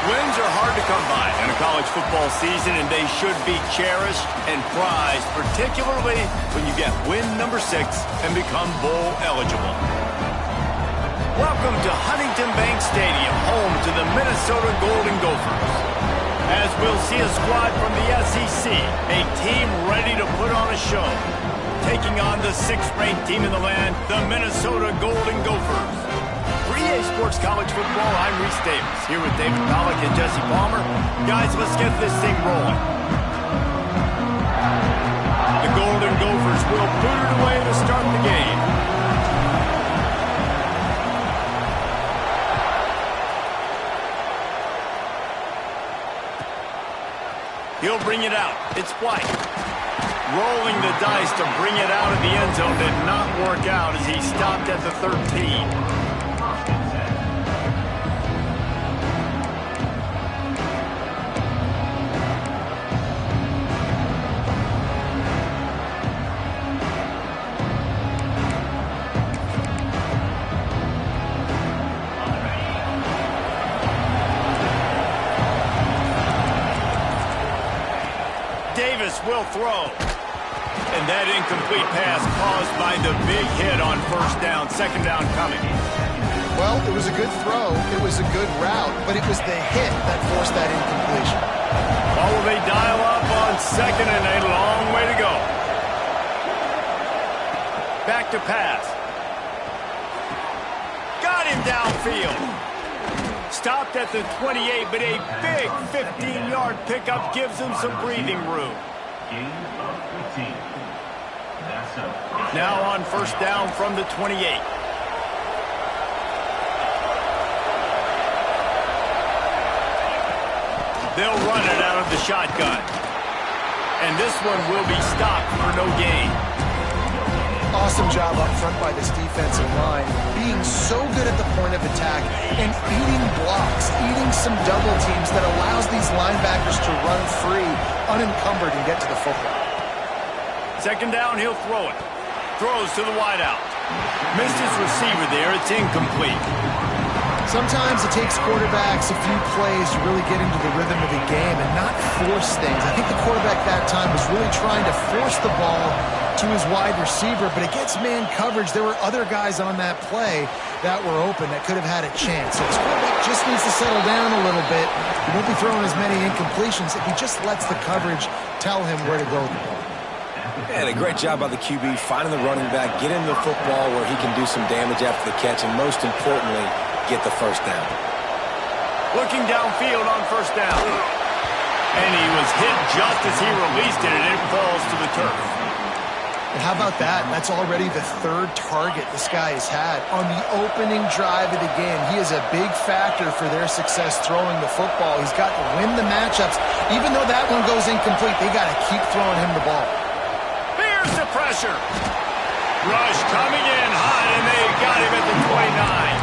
Wins are hard to come by in a college football season, and they should be cherished and prized, particularly when you get win number 6 and become bowl eligible. Welcome to Huntington Bank Stadium, home to the Minnesota Golden Gophers. As we'll see a squad from the SEC, a team ready to put on a show. Taking on the 6th-ranked team in the land, the Minnesota Golden Gophers. For EA Sports College Football, I'm Reese Davis, here with David Pollack and Jesse Palmer. Guys, let's get this thing rolling. The Golden Gophers will boot it away to start the game. He'll bring it out. It's White. Rolling the dice to bring it out of the end zone did not work out as he stopped at the 13. Will throw. And that incomplete pass caused by the big hit on first down, second down coming. Well, it was a good throw. It was a good route, but it was the hit that forced that incompletion. Oh, will they dial up on second and a long way to go. Back to pass. Got him downfield. Stopped at the 28, but a big 15-yard pickup gives him some breathing room. Now on first down from the 28. They'll run it out of the shotgun. And this one will be stopped for no gain. Awesome job up front by this defensive line, being so good at the point of attack and eating blocks, eating some double teams that allows these linebackers to run free, unencumbered, and get to the football. Second down, he'll throw it. Throws to the wideout. Missed his receiver there. It's incomplete. Sometimes it takes quarterbacks a few plays to really get into the rhythm of the game and not force things. I think the quarterback that time was really trying to force the ball to his wide receiver, but against man coverage, there were other guys on that play that were open that could have had a chance. So this quarterback just needs to settle down a little bit. He won't be throwing as many incompletions if he just lets the coverage tell him where to go with the ball. And a great job by the QB, finding the running back, getting the football where he can do some damage after the catch, and most importantly, get the first down. Looking downfield on first down. And he was hit just as he released it, and it falls to the turf. And how about that? That's already the 3rd target this guy has had on the opening drive of the game. He is a big factor for their success throwing the football. He's got to win the matchups. Even though that one goes incomplete, they got to keep throwing him the ball. Here's the pressure. Rush coming in hot, and they got him at the 29.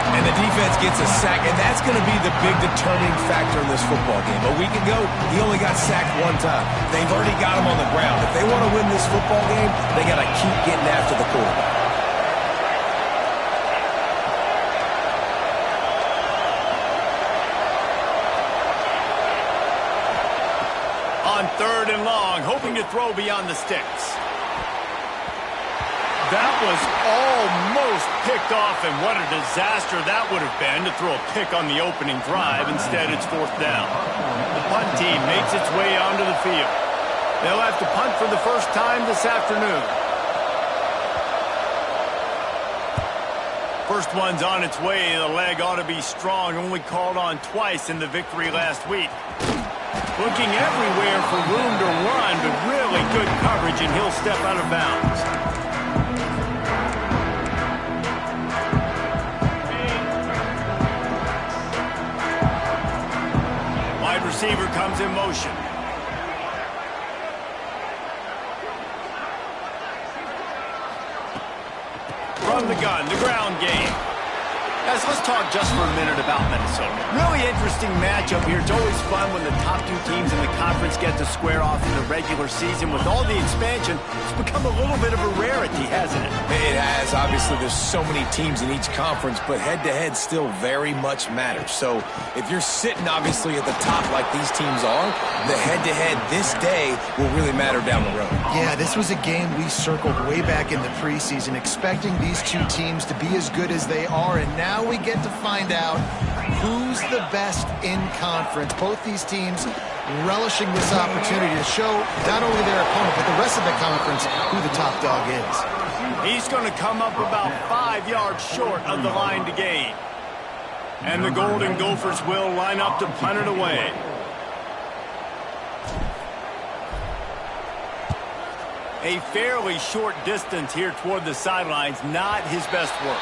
And the defense gets a sack, and that's going to be the big determining factor in this football game. A week ago, he only got sacked one time. They've already got him on the ground. If they want to win this football game, they got to keep getting after the quarterback. On 3rd and long, hoping to throw beyond the sticks. That was almost picked off, and what a disaster that would have been to throw a pick on the opening drive. Instead, it's 4th down. The punt team makes its way onto the field. They'll have to punt for the first time this afternoon. First one's on its way. The leg ought to be strong, only called on twice in the victory last week. Looking everywhere for room to run, but really good coverage, and he'll step out of bounds. Wide receiver comes in motion. From the gun, the ground game. Guys, let's talk just for a minute about Minnesota. Really interesting matchup here. It's always fun when the top two teams in the conference get to square off in the regular season. With all the expansion, it's become a little bit of a rarity, hasn't it? It has. Obviously, there's so many teams in each conference, but head-to-head still very much matters. So if you're sitting, obviously, at the top like these teams are, the head-to-head this day will really matter down the road. Yeah, this was a game we circled way back in the preseason, expecting these two teams to be as good as they are, and now we get to find out who's the best in conference. Both these teams relishing this opportunity to show not only their opponent, but the rest of the conference who the top dog is. He's going to come up about 5 yards short of the line to gain. And the Golden Gophers will line up to punt it away. A fairly short distance here toward the sidelines, not his best work.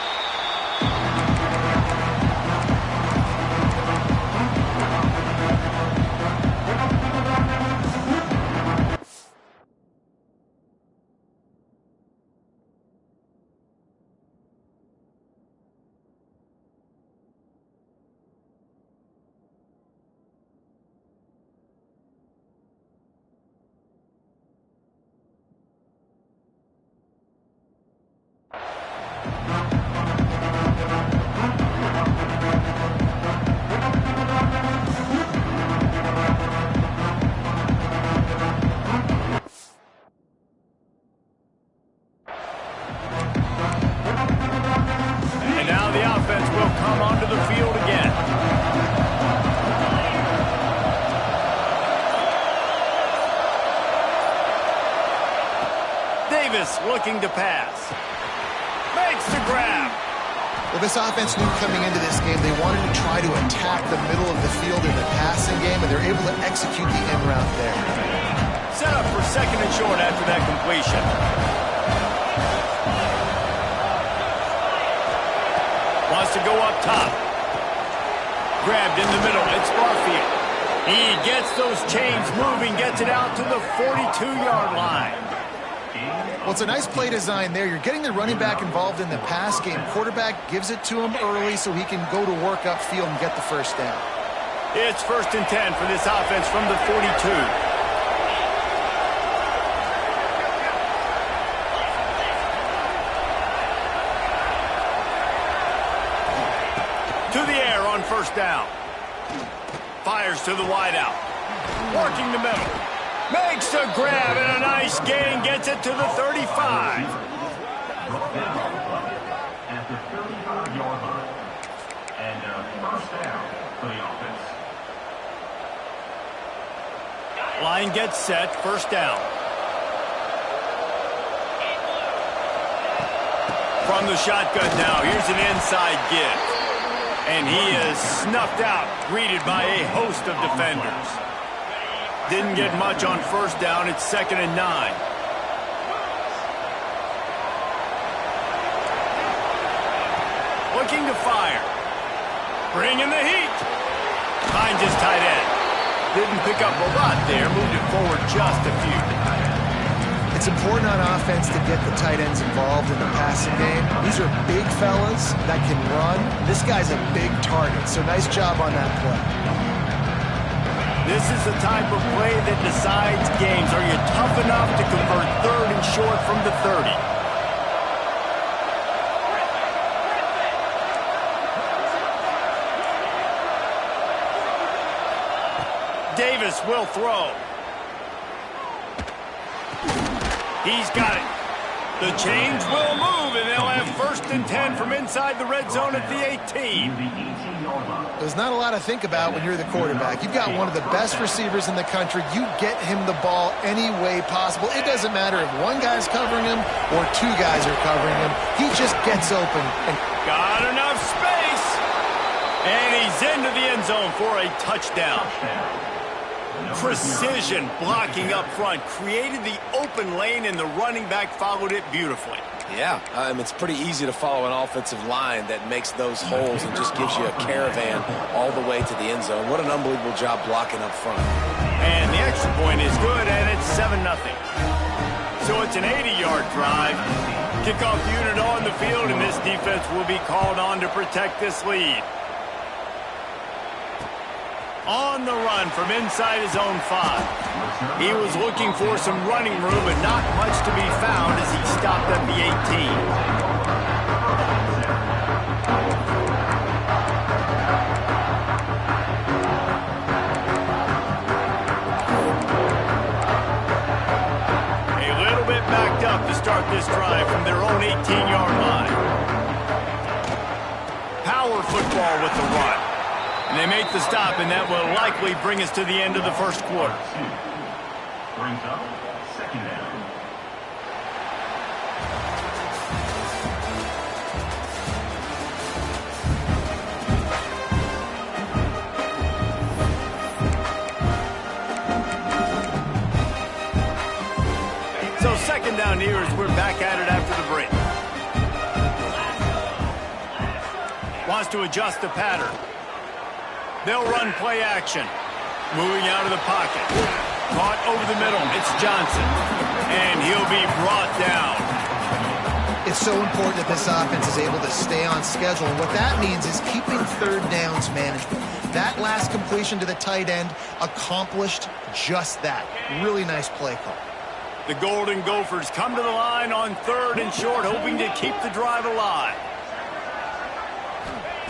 Looking to pass. Makes the grab. Well, this offense knew coming into this game they wanted to try to attack the middle of the field in the passing game, and they're able to execute the in route there. Set up for second and short after that completion. Wants to go up top. Grabbed in the middle. It's Barfield. He gets those chains moving, gets it out to the 42-yard line. Well, it's a nice play design there. You're getting the running back involved in the pass game. Quarterback gives it to him early so he can go to work upfield and get the first down. It's 1st and 10 for this offense from the 42. To the air on first down. Fires to the wideout. Working the middle. Makes a grab and a nice gain. Gets it to the 35. At the 35-yard line. And first down for the offense. Line gets set. First down. From the shotgun now. Here's an inside give. And he is snuffed out, greeted by a host of defenders. Didn't get much on first down. It's 2nd and 9. Looking to fire. Bringing the heat. Finds his tight end. Didn't pick up a lot there. Moved it forward just a few. It's important on offense to get the tight ends involved in the passing game. These are big fellas that can run. This guy's a big target, so nice job on that play. This is the type of play that decides games. Are you tough enough to convert 3rd and short from the 30? Davis will throw. He's got it. The chains will move, and they'll have 1st and 10 from inside the red zone at the 18. There's not a lot to think about when you're the quarterback. You've got one of the best receivers in the country. You get him the ball any way possible. It doesn't matter if one guy's covering him or 2 guys are covering him. He just gets open. And got enough space. And he's into the end zone for a touchdown. Precision blocking up front. Created the open lane, and the running back followed it beautifully. Yeah, it's pretty easy to follow an offensive line that makes those holes and just gives you a caravan all the way to the end zone. What an unbelievable job blocking up front. And the extra point is good, and it's 7-0. So it's an 80-yard drive. Kickoff unit on the field, and this defense will be called on to protect this lead. On the run from inside his own 5. He was looking for some running room, but not much to be found as he stopped at the 18. To start this drive from their own 18-yard line. Power football with the run. And they make the stop, and that will likely bring us to the end of the first quarter. Brings up second down. So second down here as we're back at it after the break. Wants to adjust the pattern. They'll run play action. Moving out of the pocket. Caught over the middle. It's Johnson. And he'll be brought down. It's so important that this offense is able to stay on schedule. And what that means is keeping third downs management. That last completion to the tight end accomplished just that. Really nice play call. The Golden Gophers come to the line on 3rd and short, hoping to keep the drive alive.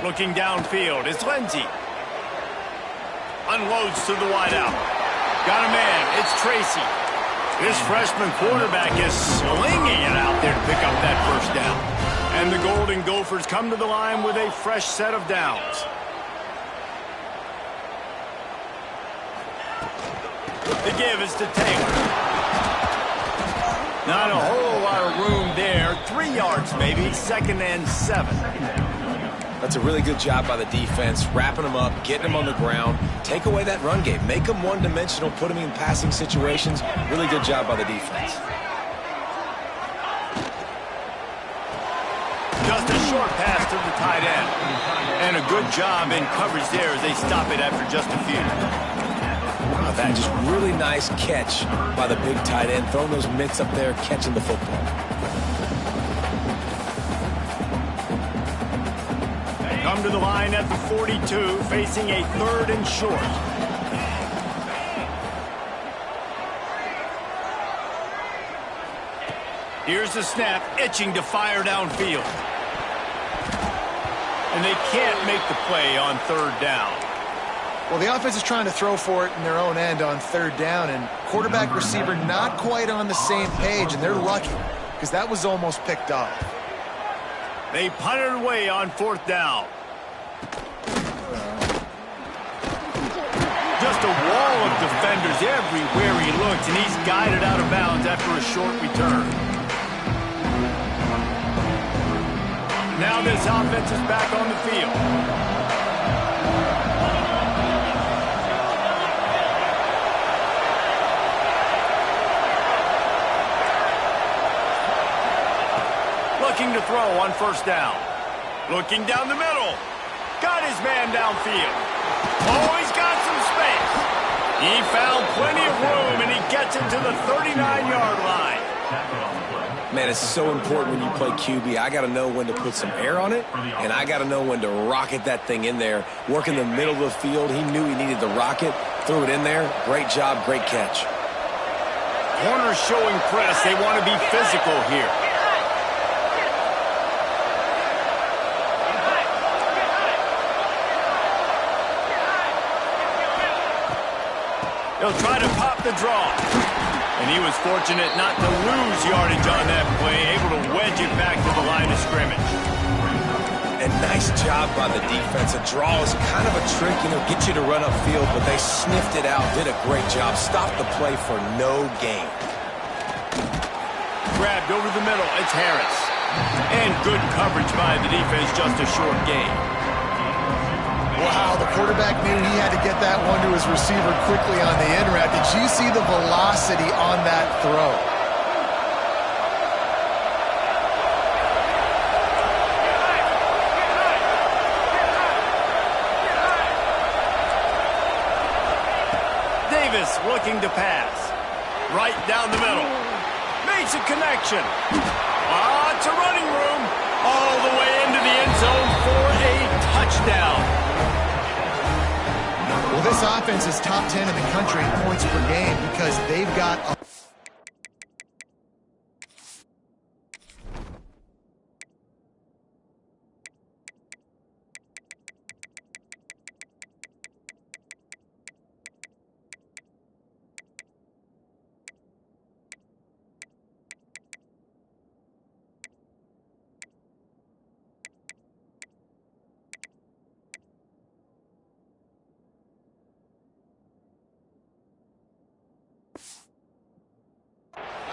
Looking downfield, it's Lindsey. Unloads to the wideout. Got a man, it's Tracy. This freshman quarterback is slinging it out there to pick up that first down. And the Golden Gophers come to the line with a fresh set of downs. The give is to Taylor. Not a whole lot of room there. 3 yards maybe. 2nd and 7. That's a really good job by the defense, wrapping them up, getting them on the ground. Take away that run game. Make them one-dimensional, put them in passing situations. Really good job by the defense. Just a short pass to the tight end. And a good job in coverage there as they stop it after just a few. That just really nice catch by the big tight end, throwing those mitts up there, catching the football. Come to the line at the 42, facing a 3rd and short. Here's the snap, itching to fire downfield. And they can't make the play on 3rd down. Well, the offense is trying to throw for it in their own end on 3rd down, and quarterback receiver not quite on the same page, and they're lucky because that was almost picked off. They punted away on 4th down. Just a wall of defenders everywhere he looks, and he's guided out of bounds after a short return. Now this offense is back on the field. Looking to throw on 1st down. Looking down the middle. Got his man downfield. Oh, he's got some space. He found plenty of room, and he gets into the 39-yard line. Man, it's so important when you play QB. I got to know when to put some air on it, and I got to know when to rocket that thing in there. Work in the middle of the field. He knew he needed the rocket. Threw it in there. Great job, great catch. Corners showing press. They want to be physical here. He'll try to pop the draw. And he was fortunate not to lose yardage on that play, able to wedge it back to the line of scrimmage. And nice job by the defense. A draw is kind of a trick, get you to run upfield, but they sniffed it out, did a great job. Stopped the play for no gain. Grabbed over the middle, it's Harris. And good coverage by the defense, just a short gain. Wow, the quarterback knew he had to get that one to his receiver quickly on the in route. Did you see the velocity on that throw? Davis looking to pass. Right down the middle. Makes makes a connection. Lots of running room. All the way into the end zone for a touchdown. Well, this offense is top 10 in the country in points per game because they've got a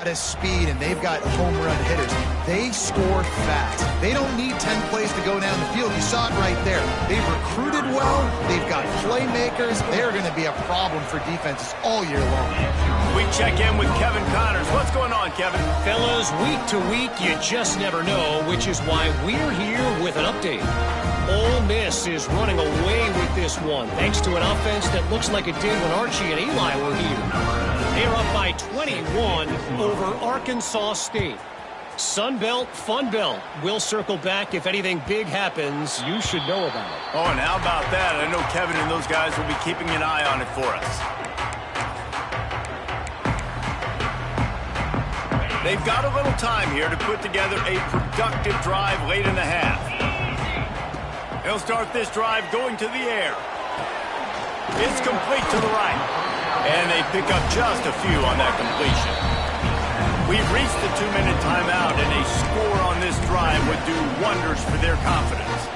lot of speed, and they've got home run hitters. They score fast. They don't need 10 plays to go down the field. You saw it right there. They've recruited well. They've got playmakers. They're going to be a problem for defenses all year long. We check in with Kevin Connors. What's going on, Kevin? Fellas, week to week, you just never know, which is why we're here with an update. Ole Miss is running away with this one, thanks to an offense that looks like it did when Archie and Eli were here. They are up by 21 over Arkansas State. Sun Belt, Fun Belt. We'll circle back if anything big happens you should know about it. Oh, and how about that? I know Kevin and those guys will be keeping an eye on it for us. They've got a little time here to put together a productive drive late in the half. They'll start this drive going to the air. It's complete to the right. And they pick up just a few on that completion. We've reached the 2-minute timeout, and a score on this drive would do wonders for their confidence.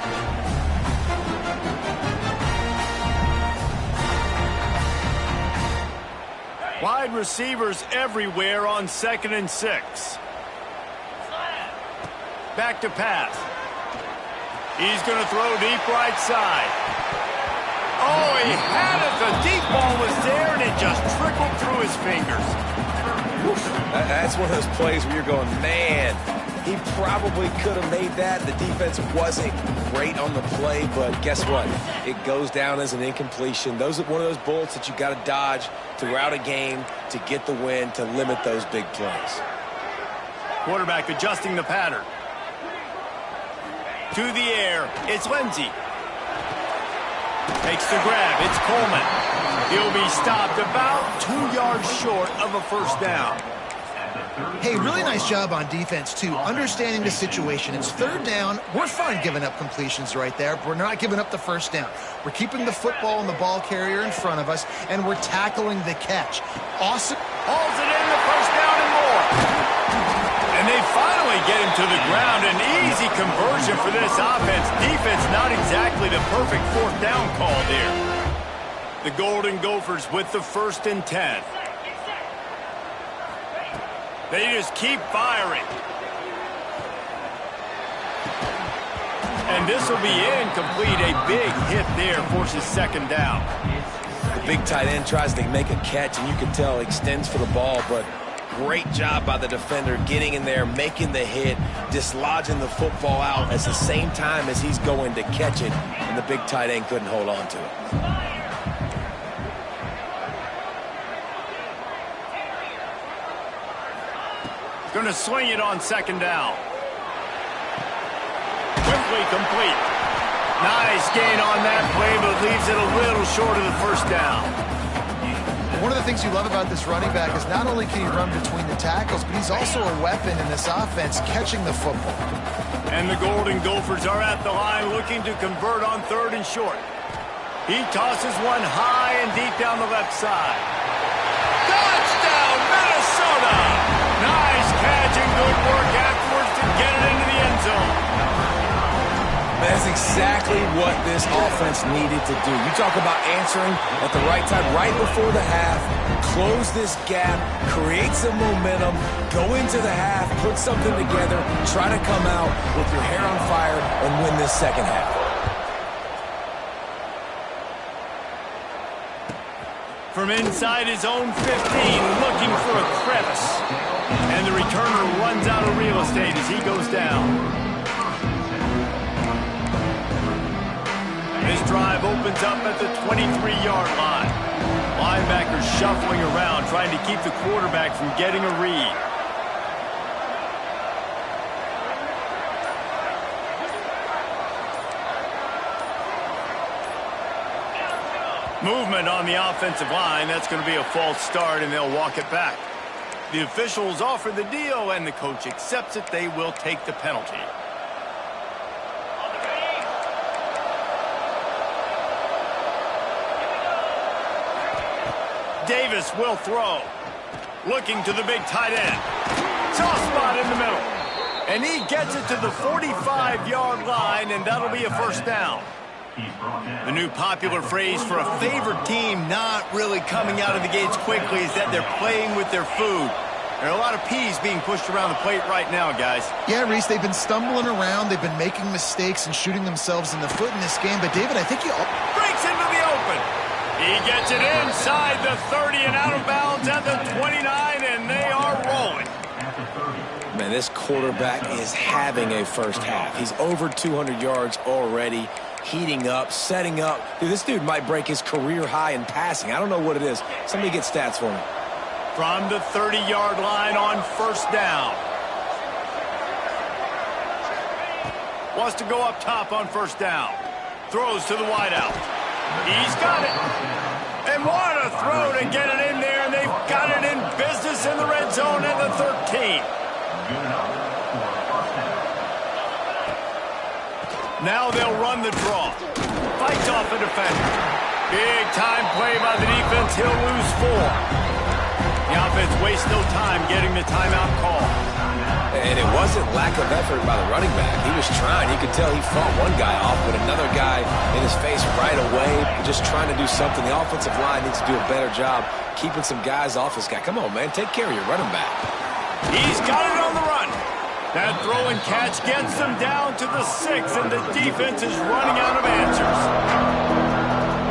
Wide receivers everywhere on 2nd and 6. Back to pass. He's going to throw deep right side. Oh, he had it. The deep ball was there, and it just trickled through his fingers. That's one of those plays where you're going, man, he probably could have made that. The defense wasn't great on the play, but guess what? It goes down as an incompletion. Those are one of those bullets that you got to dodge throughout a game to get the win, to limit those big plays. Quarterback adjusting the pattern. To the air, it's Lindsey. Takes the grab, it's Coleman. He'll be stopped about 2 yards short of a first down. Hey, really nice job on defense, too, understanding the situation. It's 3rd down. We're fine giving up completions right there. We're not giving up the first down. We're keeping the football and the ball carrier in front of us, and we're tackling the catch. Awesome. Hauls it in, the first down and more. And they finally get him to the ground. An easy conversion for this offense. Defense not exactly the perfect 4th down call there. The Golden Gophers with the 1st and 10. They just keep firing. And this will be incomplete. A big hit there forces 2nd down. The big tight end tries to make a catch, and you can tell extends for the ball, but great job by the defender getting in there, making the hit, dislodging the football out at the same time as he's going to catch it, and the big tight end couldn't hold on to it. Going to swing it on 2nd down. Quickly complete. Nice gain on that play, but leaves it a little short of the first down. One of the things you love about this running back is not only can he run between the tackles, but he's also a weapon in this offense, catching the football. And the Golden Gophers are at the line looking to convert on 3rd and short. He tosses one high and deep down the left side. Touchdown, Minnesota! Nice catch and good work afterwards to get it into the end zone. That's exactly what this offense needed to do. You talk about answering at the right time, right before the half, close this gap, create some momentum, go into the half, put something together, try to come out with your hair on fire and win this 2nd half. From inside his own 15, looking for a crevice. And the returner runs out of real estate as he goes down. This drive opens up at the 23-yard line. Linebackers shuffling around, trying to keep the quarterback from getting a read. Movement on the offensive line. That's going to be a false start, and they'll walk it back. The officials offer the deal, and the coach accepts it. They will take the penalty. Davis will throw. Looking to the big tight end. Soft spot in the middle. And he gets it to the 45-yard line, and that'll be a first down. The new popular phrase for a favored team not really coming out of the gates quickly is that they're playing with their food. There are a lot of peas being pushed around the plate right now, guys. Yeah, Reese, they've been stumbling around. They've been making mistakes and shooting themselves in the foot in this game. But, David, I think you... Breaks into the open. He gets it inside the 30 and out of bounds at the 29, and they are rolling. Man, this quarterback is having a first half. He's over 200 yards already, heating up, setting up. Dude, this dude might break his career high in passing. I don't know what it is. Somebody get stats for me. From the 30-yard line on first down. Wants to go up top on first down. Throws to the wideout. He's got it. And what a throw to get it in there, and they've got it in business in the red zone at the 13. Now they'll run the draw. Fights off a defender. Big time play by the defense. He'll lose 4. The offense wastes no time getting the timeout call. And it wasn't lack of effort by the running back. He was trying. You could tell he fought one guy off, but another guy in his face right away, just trying to do something. The offensive line needs to do a better job keeping some guys off this guy. Come on, man. Take care of your running back. He's got it on the run. That throw and catch gets them down to the 6, and the defense is running out of answers.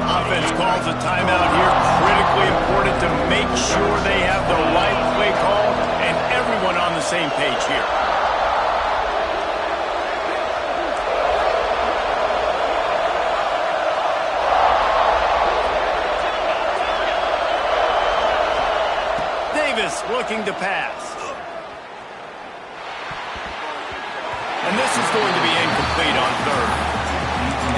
Offense calls a timeout here. Critically important to make sure they have the right play call and everyone on the same page here. Davis looking to pass. And this is going to be incomplete on third.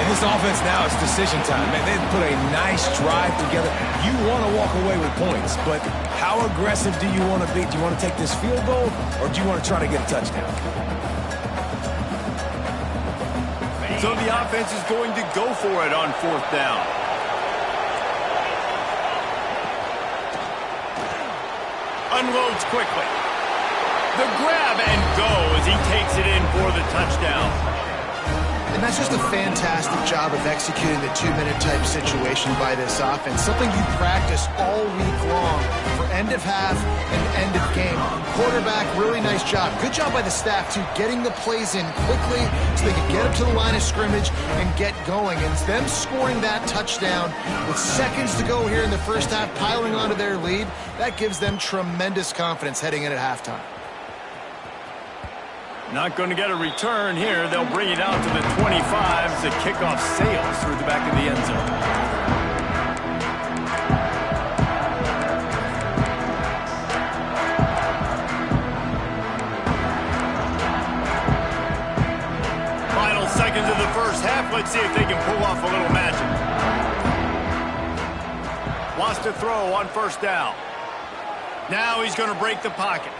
And this offense now is decision time. Man, they put a nice drive together. You want to walk away with points, but how aggressive do you want to be? Do you want to take this field goal, or do you want to try to get a touchdown? So the offense is going to go for it on fourth down. Unloads quickly. The grab and go as he takes it in for the touchdown. And that's just a fantastic job of executing the two-minute type situation by this offense. Something you practice all week long for end of half and end of game. Quarterback, really nice job. Good job by the staff, too, getting the plays in quickly so they can get up to the line of scrimmage and get going. And them scoring that touchdown with seconds to go here in the first half, piling onto their lead, that gives them tremendous confidence heading in at halftime. Not going to get a return here. They'll bring it out to the 25 as the kickoff sails through the back of the end zone. Final seconds of the first half. Let's see if they can pull off a little magic. Wants to throw on first down. Now he's going to break the pocket.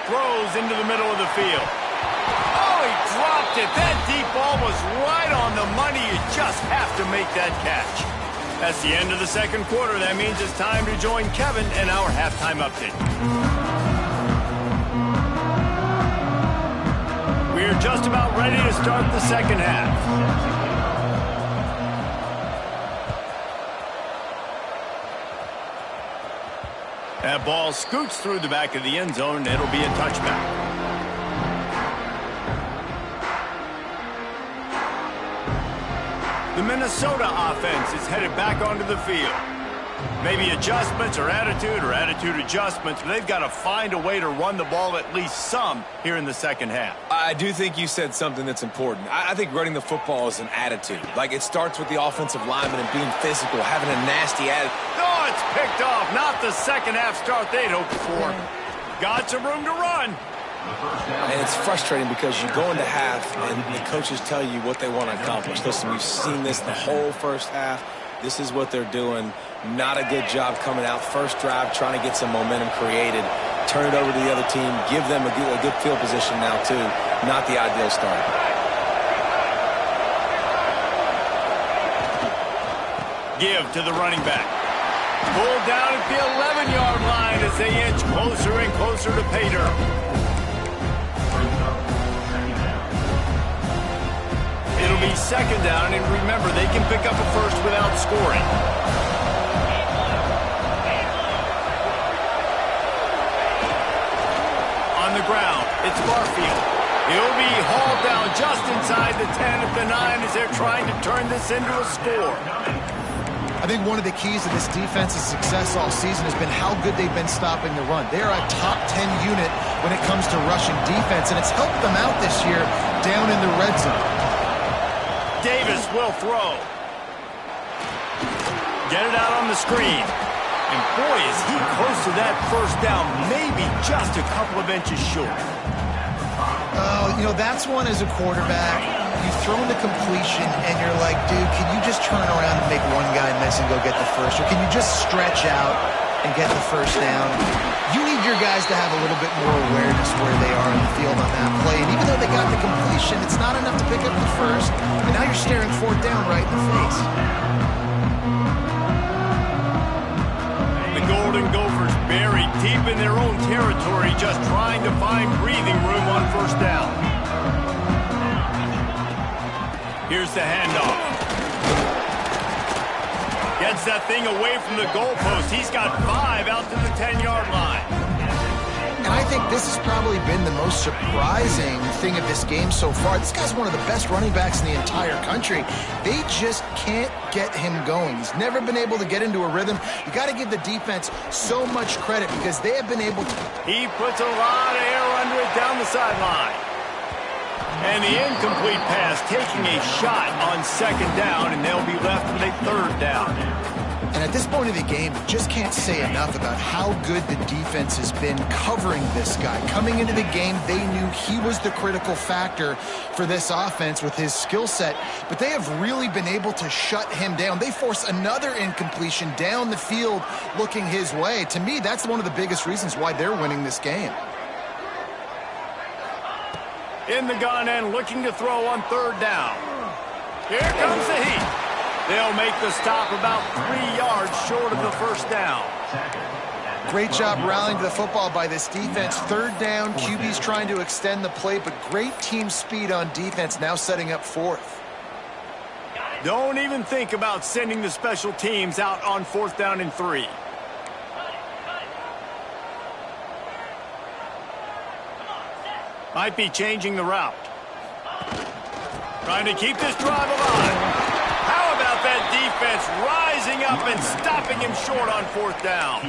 Throws into the middle of the field. Oh, he dropped it. That deep ball was right on the money. You just have to make that catch. That's the end of the second quarter. That means it's time to join Kevin in our halftime update. We're just about ready to start the second half. That ball scoots through the back of the end zone, and it'll be a touchback. The Minnesota offense is headed back onto the field. Maybe adjustments or attitude adjustments, but they've got to find a way to run the ball at least some here in the second half. I do think you said something that's important. I think running the football is an attitude. Like, it starts with the offensive lineman and being physical, having a nasty attitude. Oh, it's picked off. Not the second half start they'd hoped for. Got some room to run. And it's frustrating because you go into half and the coaches tell you what they want to accomplish. Listen, we've seen this the whole first half. This is what they're doing. Not a good job coming out first drive, trying to get some momentum created. Turn it over to the other team. Give them a good field position now, too. Not the ideal start. Give to the running back. Pulled down at the 11-yard line as they inch closer and closer to pay dirt. It'll be second down, and remember, they can pick up a first without scoring. On the ground, it's Barfield. He'll be hauled down just inside the 10 at the 9 as they're trying to turn this into a score. I think one of the keys to this defense's success all season has been how good they've been stopping the run. They're a top 10 unit when it comes to rushing defense, and it's helped them out this year down in the red zone. Davis will throw. Get it out on the screen. And boy, is he close to that first down, maybe just a couple of inches short. Oh, you know, that's one as a quarterback. You throw in the completion, and you're like, dude, can you just turn around and make one guy miss and go get the first? Or can you just stretch out and get the first down? You need your guys to have a little bit more awareness where they are in the field on that play. And even though they got the completion, it's not enough to pick up the first. And now you're staring fourth down right in the face. The Golden Gophers buried deep in their own territory, just trying to find breathing room on first down. Here's the handoff. Gets that thing away from the goalpost. He's got 5 out to the 10-yard line. And I think this has probably been the most surprising thing of this game so far. This guy's one of the best running backs in the entire country. They just can't get him going. He's never been able to get into a rhythm. You got to give the defense so much credit because they have been able to. He puts a lot of air under it down the sideline. And the incomplete pass taking a shot on second down, and they'll be left with a third down. And at this point of the game, you just can't say enough about how good the defense has been covering this guy. Coming into the game, they knew he was the critical factor for this offense with his skill set, but they have really been able to shut him down. They force another incompletion down the field looking his way. To me, that's one of the biggest reasons why they're winning this game. In the gun and looking to throw on third down. Here comes the heat. They'll make the stop about 3 yards short of the first down. Great job rallying to the football by this defense. Third down, QB's trying to extend the play, but great team speed on defense, now setting up fourth. Don't even think about sending the special teams out on fourth down and 3. Might be changing the route. Trying to keep this drive alive. How about that defense rising up and stopping him short on fourth down?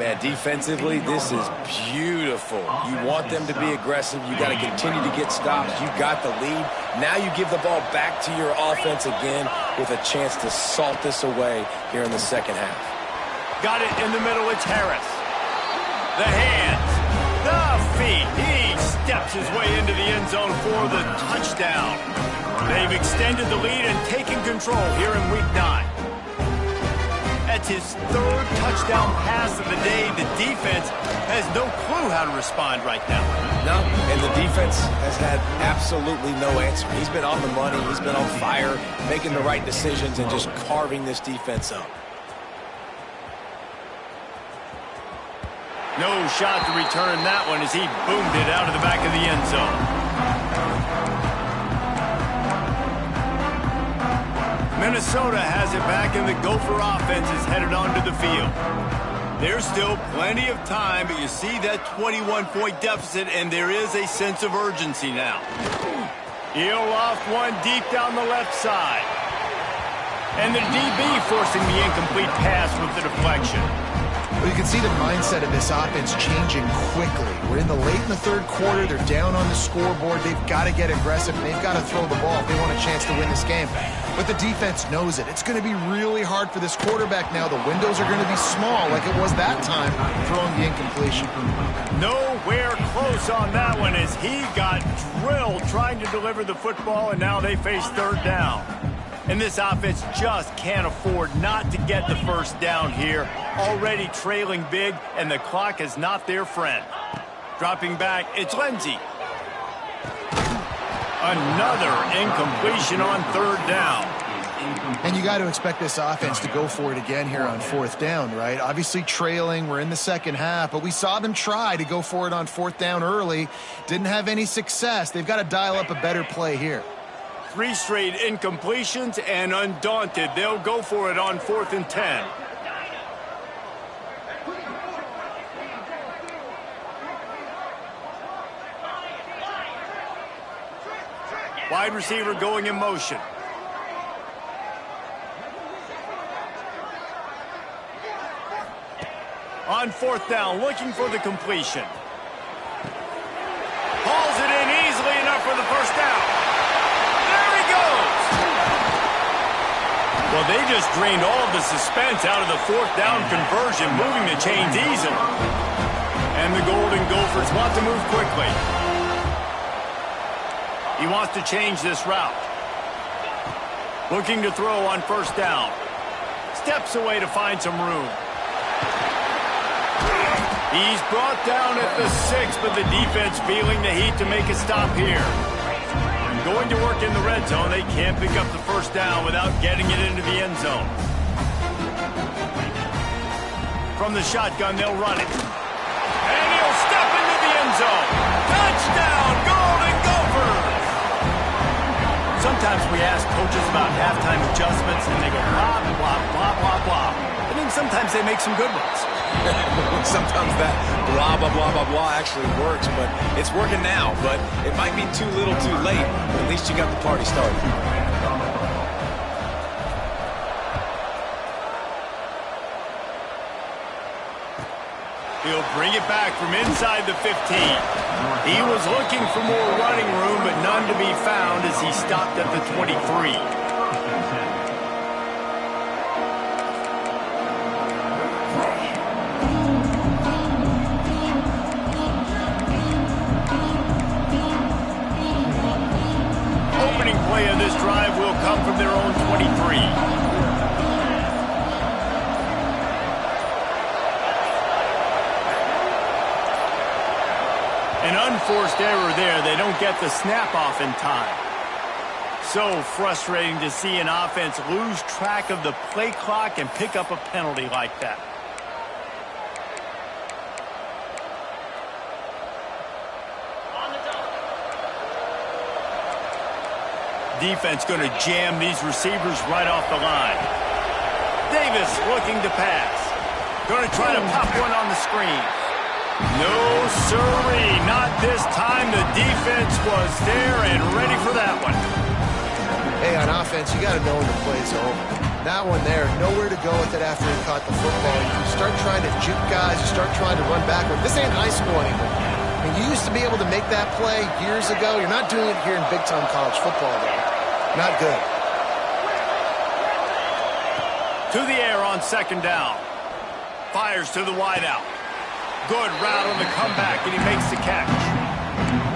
Man, defensively, this is beautiful. You want them to be aggressive. You got to continue to get stops. You got the lead. Now you give the ball back to your offense again with a chance to salt this away here in the second half. Got it in the middle. It's Harris. The hands. The feet. He steps his way into the end zone for the touchdown. They've extended the lead and taken control here in Week 9. That's his third touchdown pass of the day. The defense has no clue how to respond right now. No, and the defense has had absolutely no answer. He's been on the money. He's been on fire, making the right decisions and just carving this defense up. No shot to return that one as he boomed it out of the back of the end zone. Minnesota has it back, and the Gopher offense is headed onto the field. There's still plenty of time, but you see that 21-point deficit, and there is a sense of urgency now. He'll loft one deep down the left side. And the DB forcing the incomplete pass with the deflection. Well, you can see the mindset of this offense changing quickly. We're late in the third quarter. They're down on the scoreboard. They've got to get aggressive. They've got to throw the ball if they want a chance to win this game. But the defense knows it. It's going to be really hard for this quarterback now. The windows are going to be small like it was that time throwing the incompletion. Nowhere close on that one as he got drilled trying to deliver the football, and now they face third down. And this offense just can't afford not to get the first down here. Already trailing big, and the clock is not their friend. Dropping back, it's Lindsey. Another incompletion on third down. And you got to expect this offense to go for it again here on fourth down, right? Obviously trailing, we're in the second half, but we saw them try to go for it on fourth down early. Didn't have any success. They've got to dial up a better play here. 3 straight incompletions, and undaunted, they'll go for it on 4th and 10. Wide receiver going in motion. On 4th down, looking for the completion. Hauls it in easily enough for the first down. There he goes! Well, they just drained all of the suspense out of the 4th down conversion, moving the chains easily. And the Golden Gophers want to move quickly. He wants to change this route. Looking to throw on 1st down. Steps away to find some room. He's brought down at the 6, but the defense feeling the heat to make a stop here. Going to work in the red zone. They can't pick up the first down without getting it into the end zone. From the shotgun, they'll run it. And he'll step into the end zone. Touchdown, Golden Gophers! Sometimes we ask coaches about halftime adjustments, and they go blah, blah, blah, blah, blah. I think sometimes they make some good ones. Sometimes that blah, blah, blah, blah, blah actually works, but it's working now. But it might be too little too late, but at least you got the party started. He'll bring it back from inside the 15. He was looking for more running room, but none to be found as he stopped at the 23. Play of this drive will come from their own 23. An unforced error there. They don't get the snap off in time. So frustrating to see an offense lose track of the play clock and pick up a penalty like that. Defense going to jam these receivers right off the line. Davis looking to pass. Going to try to pop one on the screen. No, sirree, not this time. The defense was there and ready for that one. Hey, on offense, you got to know when the play's over. That one there, nowhere to go with it after he caught the football. You start trying to juke guys, you start trying to run backward. This ain't high school anymore. And you used to be able to make that play years ago. You're not doing it here in big-time college football, though. Not good. To the air on 2nd down. Fires to the wideout. Good route on the comeback, and he makes the catch.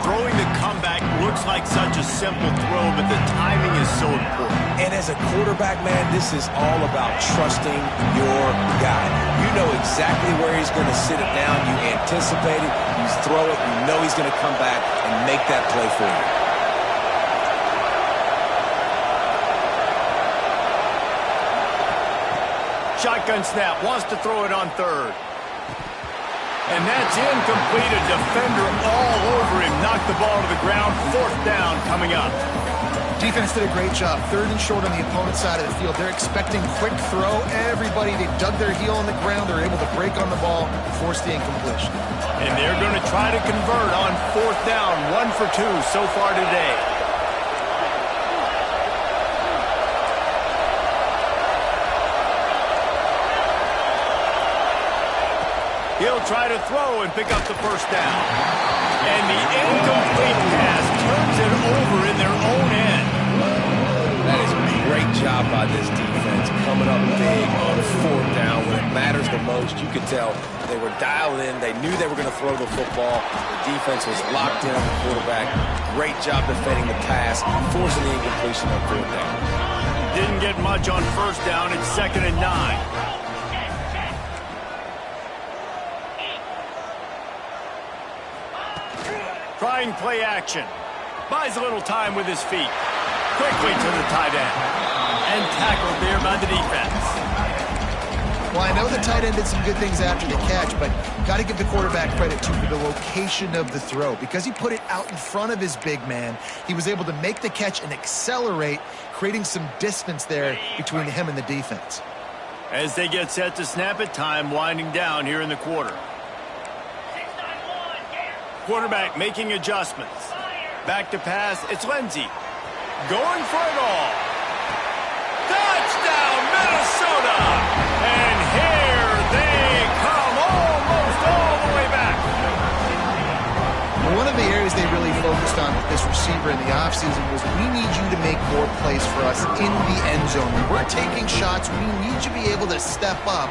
Throwing the comeback looks like such a simple throw, but the timing is so important. And as a quarterback, man, this is all about trusting your guy. You know exactly where he's going to sit it down. You anticipate it. You throw it. You know he's going to come back and make that play for you. Shotgun snap, wants to throw it on 3rd. And that's incomplete. A defender all over him. Knocked the ball to the ground. 4th down coming up. Defense did a great job. 3rd and short on the opponent's side of the field. They're expecting quick throw. Everybody, they dug their heel on the ground. They're able to break on the ball, force the incompletion. And they're going to try to convert on 4th down. 1 for 2 so far today. He'll try to throw and pick up the first down. And the incomplete pass turns it over in their own end. That is a great job by this defense, coming up big on 4th down when it matters the most. You could tell they were dialed in. They knew they were going to throw the football. The defense was locked in on the quarterback. Great job defending the pass, forcing the incompletion on 4th down. Didn't get much on first down. It's 2nd and 9. Trying play action. Buys a little time with his feet. Quickly to the tight end. And tackled there by the defense. Well, I know the tight end did some good things after the catch, but got to give the quarterback credit, too, for the location of the throw. Because he put it out in front of his big man, he was able to make the catch and accelerate, creating some distance there between him and the defense. As they get set to snap it, time winding down here in the quarter. Quarterback making adjustments. Back to pass, it's Lindsey. Going for it all. Touchdown, Minnesota! And here they come, almost all the way back. One of the areas they really focused on with this receiver in the offseason was, we need you to make more plays for us in the end zone. When we're taking shots, we need you to be able to step up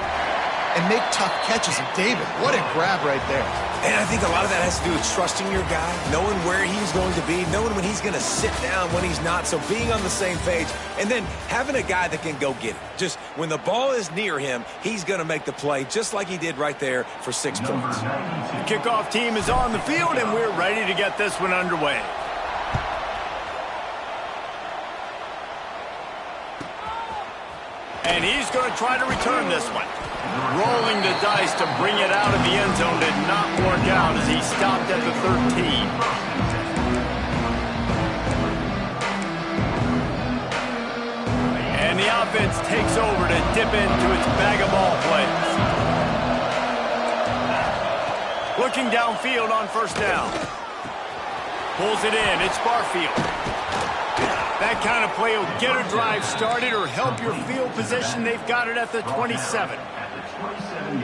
and make tough catches. And David, what a grab right there. And I think a lot of that has to do with trusting your guy, knowing where he's going to be, knowing when he's going to sit down, when he's not, so being on the same page, and then having a guy that can go get it. Just when the ball is near him, he's going to make the play, just like he did right there for 6 points. The kickoff team is on the field, and we're ready to get this one underway. And he's going to try to return this one. Rolling the dice to bring it out of the end zone did not work out as he stopped at the 13. And the offense takes over to dip into its bag of ball plays. Looking downfield on first down. Pulls it in. It's Barfield. That kind of play will get a drive started or help your field position. They've got it at the 27.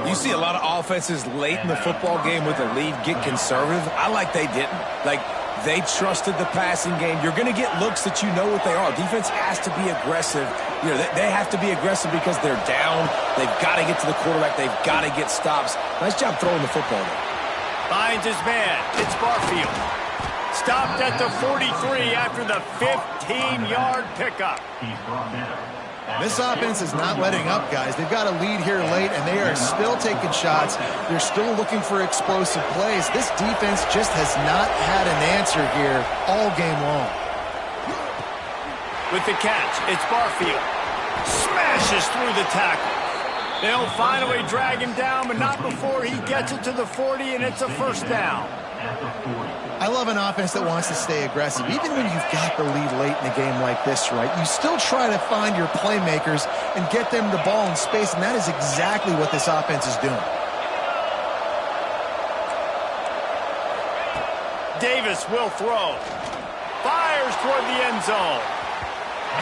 You see a lot of offenses late in the football game with a lead get conservative. I like they didn't. Like, they trusted the passing game. You're going to get looks that you know what they are. Defense has to be aggressive. You know, they have to be aggressive because they're down. They've got to get to the quarterback. They've got to get stops. Nice job throwing the football there. Finds his man. It's Barfield. Stopped at the 43 after the 15-yard pickup. This offense is not letting up, guys. They've got a lead here late, and they are still taking shots. They're still looking for explosive plays. This defense just has not had an answer here all game long. With the catch, it's Barfield. Smashes through the tackle. They'll finally drag him down, but not before he gets it to the 40, and it's a first down. I love an offense that wants to stay aggressive. Even when you've got the lead late in a game like this, right, you still try to find your playmakers and get them the ball in space, and that is exactly what this offense is doing. Davis will throw. Fires toward the end zone.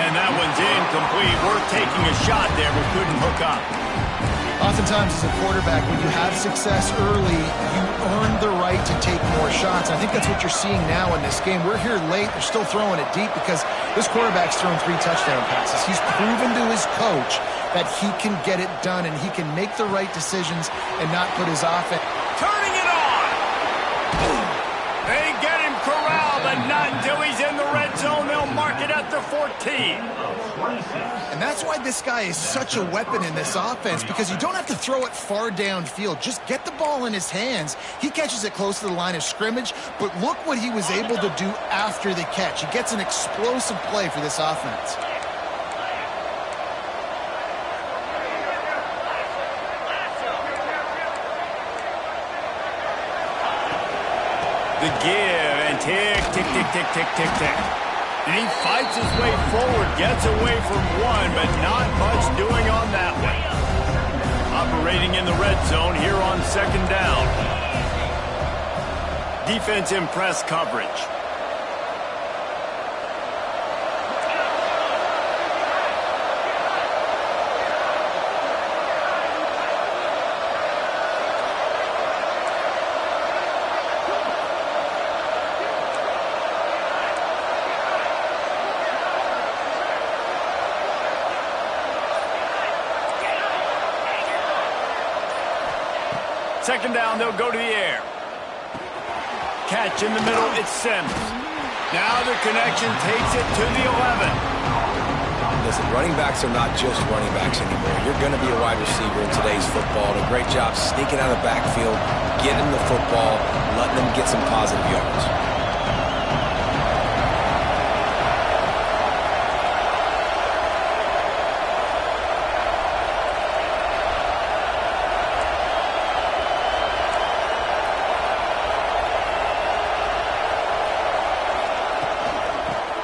And that one's incomplete. Worth taking a shot there, but couldn't hook up. Oftentimes, as a quarterback, when you have success early, you earn the right to take more shots. I think that's what you're seeing now in this game. We're here late. They're still throwing it deep because this quarterback's thrown 3 touchdown passes. He's proven to his coach that he can get it done and he can make the right decisions and not put his offense. Turning it on! They get him corralled, but not until he's in the red zone. They'll mark it at the 14. And that's why this guy is such a weapon in this offense, because you don't have to throw it far downfield. Just get the ball in his hands. He catches it close to the line of scrimmage, but look what he was able to do after the catch. He gets an explosive play for this offense. The give and tick, tick, tick, tick, tick, tick, tick. And he fights his way forward, gets away from one, but not much doing on that one. Operating in the red zone here on second down. Defense in press coverage. Second down, they'll go to the air. Catch in the middle, it's Sims. Now the connection takes it to the 11. listen, running backs are not just running backs anymore. You're going to be a wide receiver in today's football. And a great job sneaking out of the backfield, getting the football, letting them get some positive yards.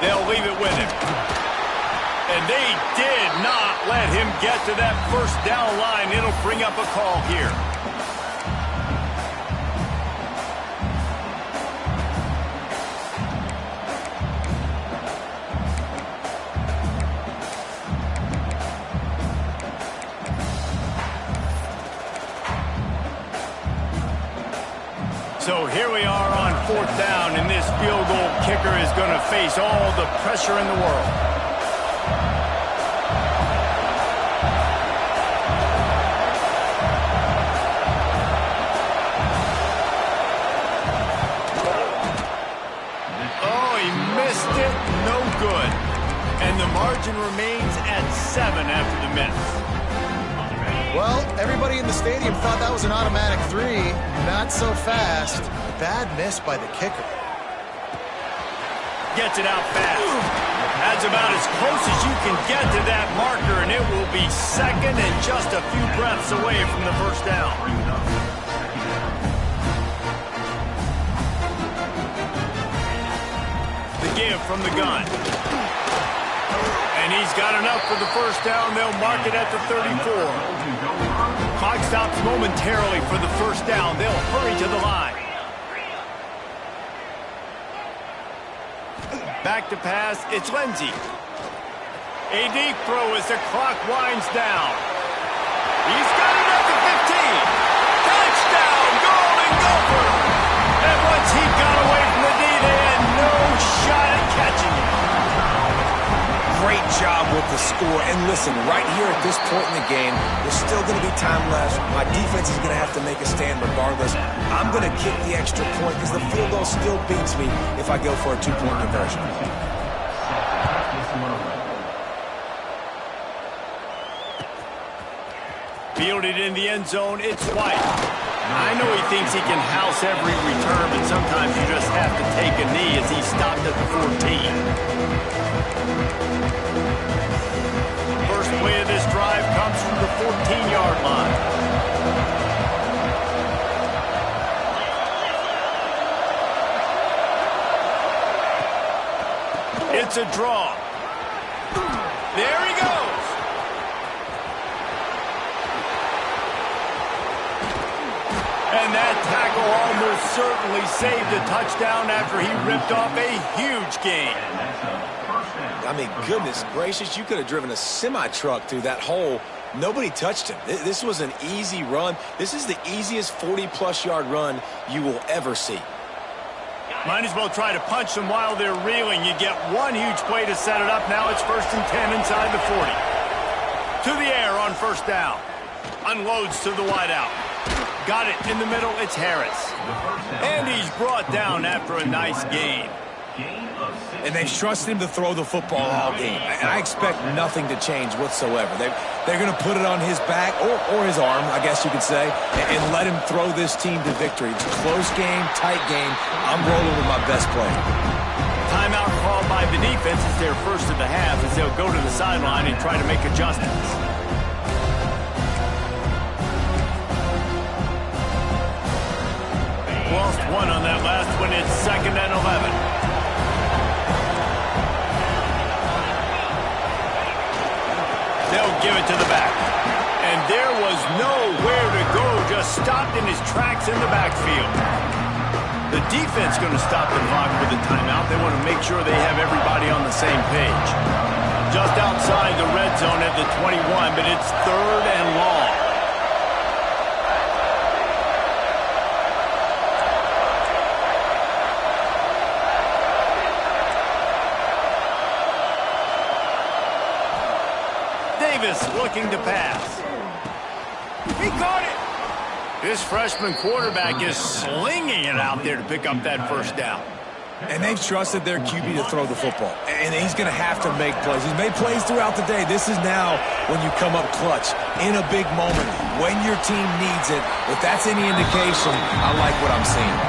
They'll leave it with him. And they did not let him get to that first down line. It'll bring up a call here. So here we are on 4th down, and this field goal kicker is going to face all the pressure in the world. Oh, he missed it. No good. And the margin remains at 7 after the miss. Well, everybody in the stadium thought that was an automatic 3. Not so fast. Bad miss by the kicker. Gets it out fast. That's about as close as you can get to that marker, and it will be second and just a few breaths away from the first down. The give from the gun. And he's got enough for the first down. They'll mark it at the 34. Clock stops momentarily for the first down. They'll hurry to the line. Back to pass. It's Lindsey. A deep throw as the clock winds down. He's got it at the 15. Touchdown, Golden Gopher. And once he got away from the D, they had no shot at catching him. Great job with the score. And listen, right here at this point in the game, there's still going to be time left. My defense is going to have to make a stand regardless. I'm going to kick the extra point because the field goal still beats me if I go for a 2-point conversion. Fielded in the end zone, it's White. I know he thinks he can house every return, but sometimes you just have to take a knee as he stopped at the 14. First play of this drive comes from the 14-yard line. It's a draw. There he goes. And that tackle almost certainly saved a touchdown after he ripped off a huge gain. I mean, goodness gracious, you could have driven a semi-truck through that hole. Nobody touched him. This was an easy run. This is the easiest 40-plus yard run you will ever see. Might as well try to punch them while they're reeling. You get one huge play to set it up. Now it's 1st and 10 inside the 40. To the air on first down. Unloads to the wideout. Got it in the middle. It's Harris. And he's brought down after a nice gain. And they've trusted him to throw the football all game. And I expect nothing to change whatsoever. They're going to put it on his back, or his arm, I guess you could say, and let him throw this team to victory. It's a close game, tight game. I'm rolling with my best player. Timeout called by the defense is their first of the half as they'll go to the sideline and try to make adjustments. Lost one on that last one. It's 2nd and 11. They'll give it to the back. And there was nowhere to go, just stopped in his tracks in the backfield. The defense going to stop the clock with a timeout. They want to make sure they have everybody on the same page. Just outside the red zone at the 21, but it's 3rd and long. Looking to pass. He caught it. This freshman quarterback is slinging it out there to pick up that first down. And they've trusted their QB to throw the football. And he's going to have to make plays. He's made plays throughout the day. This is now when you come up clutch in a big moment when your team needs it. If that's any indication, I like what I'm seeing.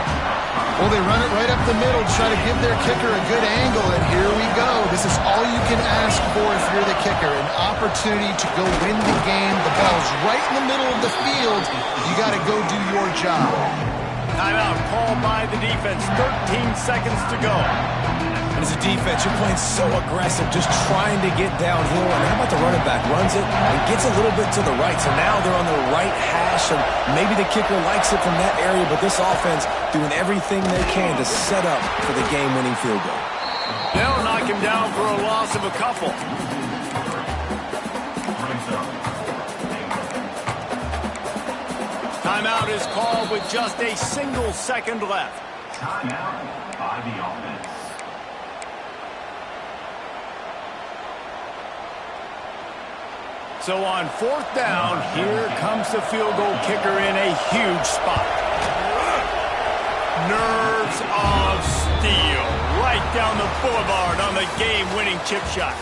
Well, they run it right up the middle to try to give their kicker a good angle, and here we go. This is all you can ask for if you're the kicker, an opportunity to go win the game. The ball's right in the middle of the field. You got to go do your job. Timeout called by the defense. 13 seconds to go. And as a defense, you're playing so aggressive, just trying to get downhill. And how about the running back? Runs it and gets a little bit to the right. So now they're on the right hash, and maybe the kicker likes it from that area, but this offense doing everything they can to set up for the game-winning field goal. They'll knock him down for a loss of a couple. Timeout is called with just a single second left. Timeout by the offense. So on fourth down, here comes the field goal kicker in a huge spot. Nerves of steel right down the boulevard on the game-winning chip shot.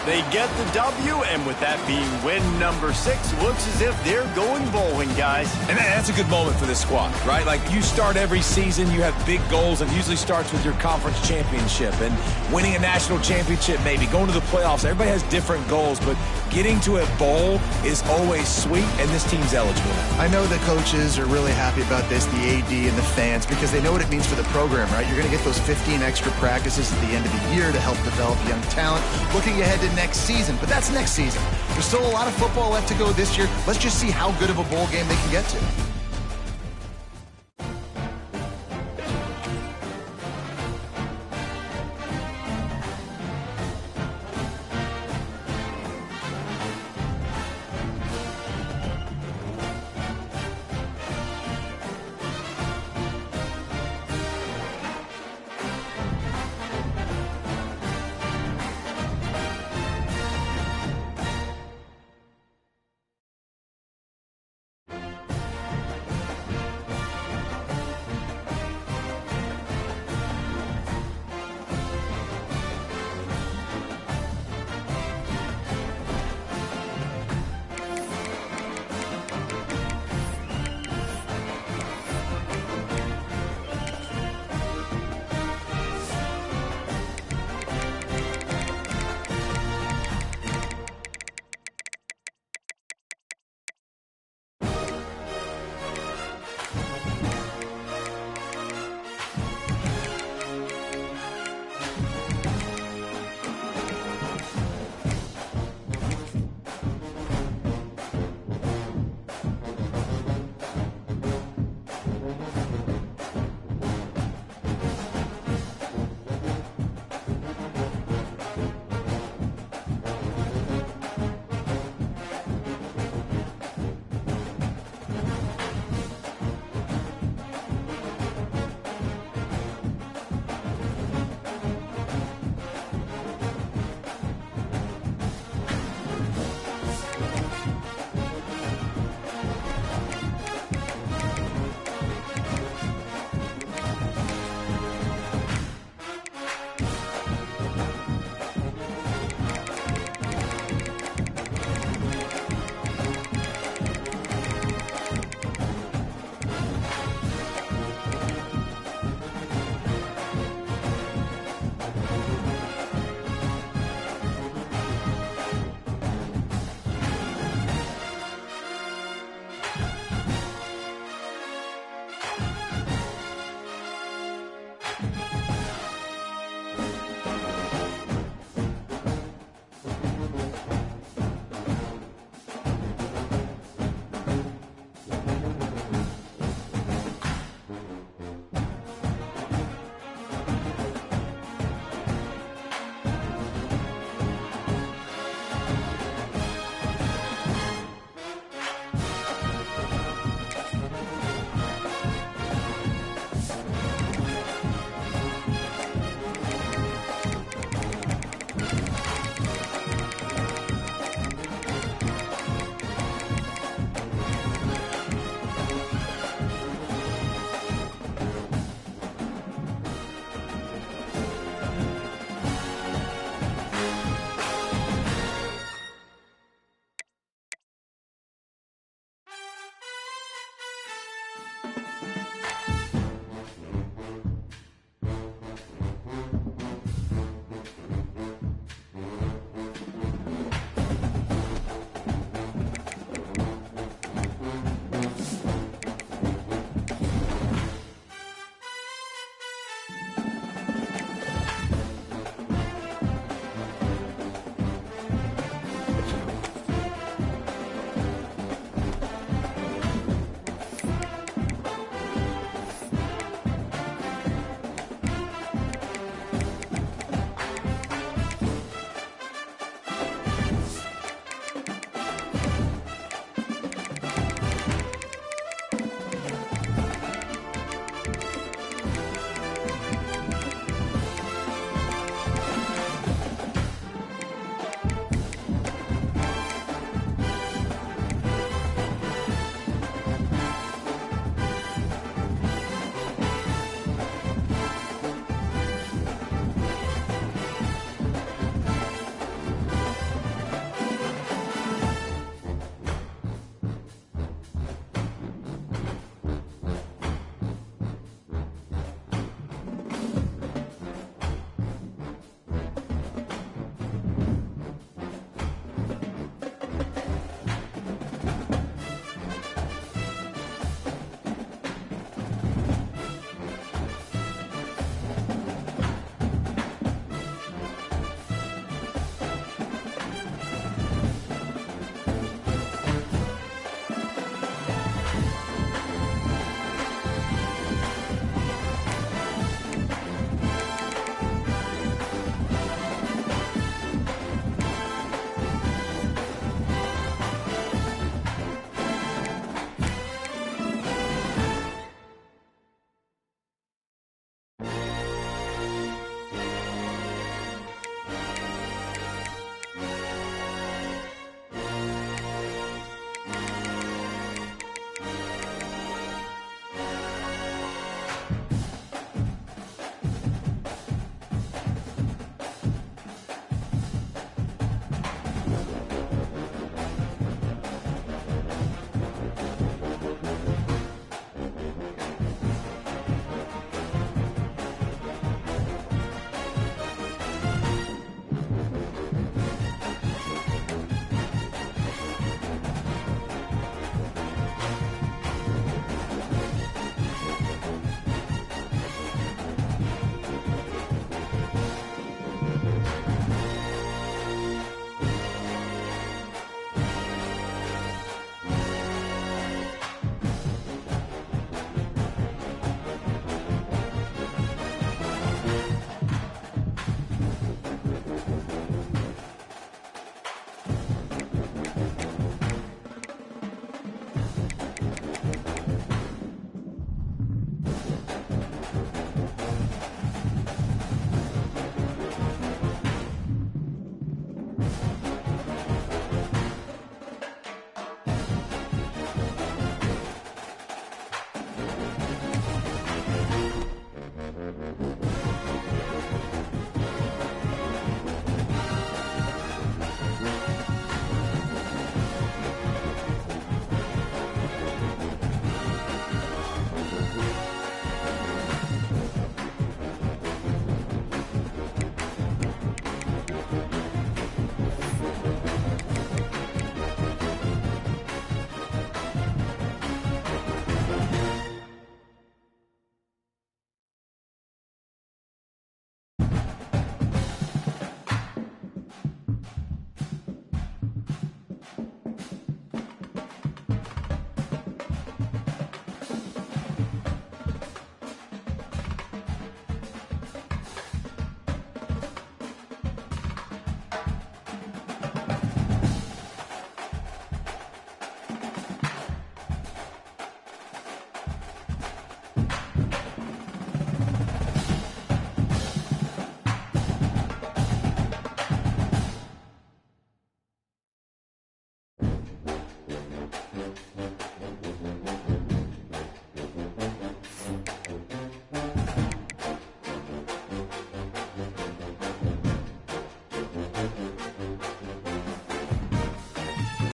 They get the W, and with that being win number 6, looks as if they're going bowling, guys. And that's a good moment for this squad, right? Like, you start every season, you have big goals, and usually starts with your conference championship and winning a national championship, maybe going to the playoffs. Everybody has different goals, but getting to a bowl is always sweet, and this team's eligible. I know the coaches are really happy about this, the AD and the fans, because they know what it means for the program, right? You're going to get those 15 extra practices at the end of the year to help develop young talent. Looking ahead to next season, but that's next season. There's still a lot of football left to go this year. Let's just see how good of a bowl game they can get to.